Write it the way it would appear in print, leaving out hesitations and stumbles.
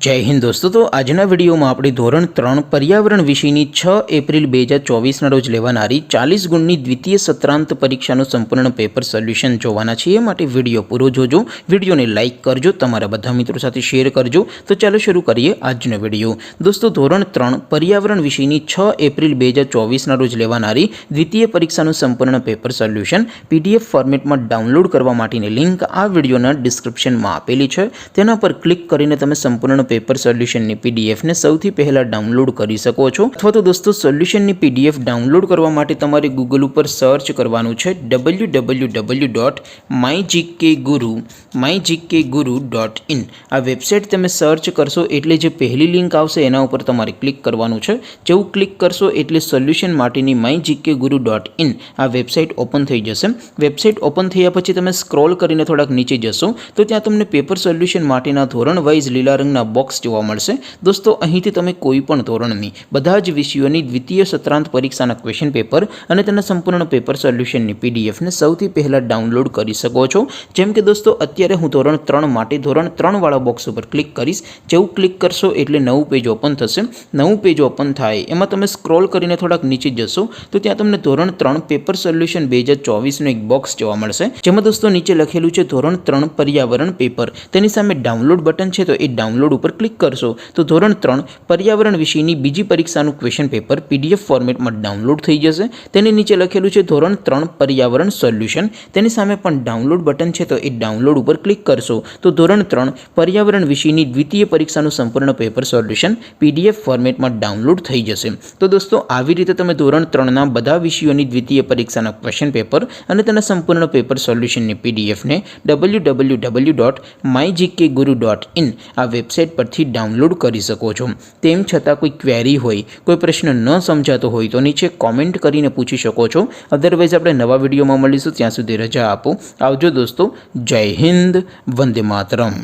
जय हिंद दोस्तों। तो आजना विडियो में આપણે ધોરણ 3 પર્યાવરણ વિષયની 6 એપ્રિલ 2024 રોજ લેવાનારી 40 ગુણની દ્વિતીય સત્રાંત પરીક્ષાનું સંપૂર્ણ પેપર સોલ્યુશન જોવાના છીએ। માટે વિડિયો પૂરો જોજો, વિડિયોને લાઇક કરજો, તમારા બધા મિત્રો સાથે શેર કરજો। તો ચાલો શરૂ કરીએ આજનો વિડિયો। દોસ્તો ધોરણ 3 પર્યાવરણ વિષયની 6 એપ્રિલ 2024 રોજ લેવાનારી દ્વિતીય પરીક્ષાનું સંપૂર્ણ પેપર સોલ્યુશન પીડીએફ ફોર્મેટમાં ડાઉનલોડ કરવા માટેની લિંક આ વિડિયોના ડિસ્ક્રિપ્શનમાં આપેલી છે। તેના પર ક્લિક કરીને તમે સંપૂર્ણ पेपर सोल्यूशन ની पीडीएफ ने સૌથી પહેલા ડાઉનલોડ કરી શકો છો। અથવા તો દોસ્તો સોલ્યુશન ની पीडीएफ ડાઉનલોડ કરવા માટે તમારે ગૂગલ ઉપર સર્ચ કરવાનું છે www.mygkguru.in। આ વેબસાઇટ તમે સર્ચ કરશો એટલે જે પહેલી લિંક આવશે એના ઉપર તમારે ક્લિક કરવાનું છે। જેવું ક્લિક કરશો એટલે સોલ્યુશન માટેની mygkguru.in આ વેબસાઇટ ઓપન થઈ જશે। વેબસાઇટ ઓપન થયા પછી તમે સ્ક્રોલ કરીને થોડાક નીચે જશો તો ત્યાં તમને પેપર સોલ્યુશન માટેના ધોરણ વાઇઝ લીલા રંગના બોક્સ જોવા મળશે। દોસ્તો અહીંથી તમે કોઈ પણ ધોરણની બધા જ વિષયોની દ્વિતીય સત્રાંત પરીક્ષાના ક્વેશ્ચન પેપર અને તેના સંપૂર્ણ પેપર સોલ્યુશનની પીડીએફ ને સૌથી પહેલા ડાઉનલોડ કરી શકો છો। જેમ કે દોસ્તો અત્યારે હું ધોરણ 3 માટે ધોરણ 3 વાળા બોક્સ ઉપર ક્લિક કરીશ। જેવું ક્લિક કરશો એટલે નવું પેજ ઓપન થશે। નવું પેજ ઓપન થાય એમાં તમે સ્ક્રોલ કરીને થોડાક નીચે જશો તો ત્યાં તમને ધોરણ 3 પેપર સોલ્યુશન 2024 નું એક બોક્સ જોવા મળશે। જેમાં દોસ્તો નીચે લખેલું છે ધોરણ 3 પર્યાવરણ પેપર। તેની સામે ડાઉનલોડ બટન છે તો એ ડાઉનલોડ ઉપર ક્લિક કરશો તો ધોરણ 3 પર્યાવરણ વિષયની બીજી પરીક્ષાનું ક્વેશ્ચન પેપર પીડીએફ ફોર્મેટમાં ડાઉનલોડ થઈ જશે। તેની નીચે લખેલું છે ધોરણ 3 પર્યાવરણ સોલ્યુશન। તેની સામે પણ ડાઉનલોડ બટન છે તો એ ડાઉનલોડ ઉપર ક્લિક કરશો તો ધોરણ 3 પર્યાવરણ વિષયની દ્વિતીય પરીક્ષાનું સંપૂર્ણ પેપર સોલ્યુશન પીડીએફ ફોર્મેટમાં ડાઉનલોડ થઈ જશે। તો દોસ્તો આવી રીતે તમે ધોરણ 3 ના બધા વિષયોની દ્વિતીય પરીક્ષાના ક્વેશ્ચન પેપર અને તેના સંપૂર્ણ પેપર સોલ્યુશનની પીડીએફ ને www.mygkguru.in આ વેબસાઇટ પરથી ડાઉનલોડ કરી શકો છો। તેમ છતાં કોઈ ક્વેરી હોય, કોઈ પ્રશ્ન ન સમજાતો હોય તો નીચે કોમેન્ટ કરીને પૂછી શકો છો। અધરવાઇઝ આપણે નવા વિડીયોમાં મળીશું, ત્યાં સુધી રજા આપો। આવજો દોસ્તો। જય હિન્દ, વંદે માતરમ।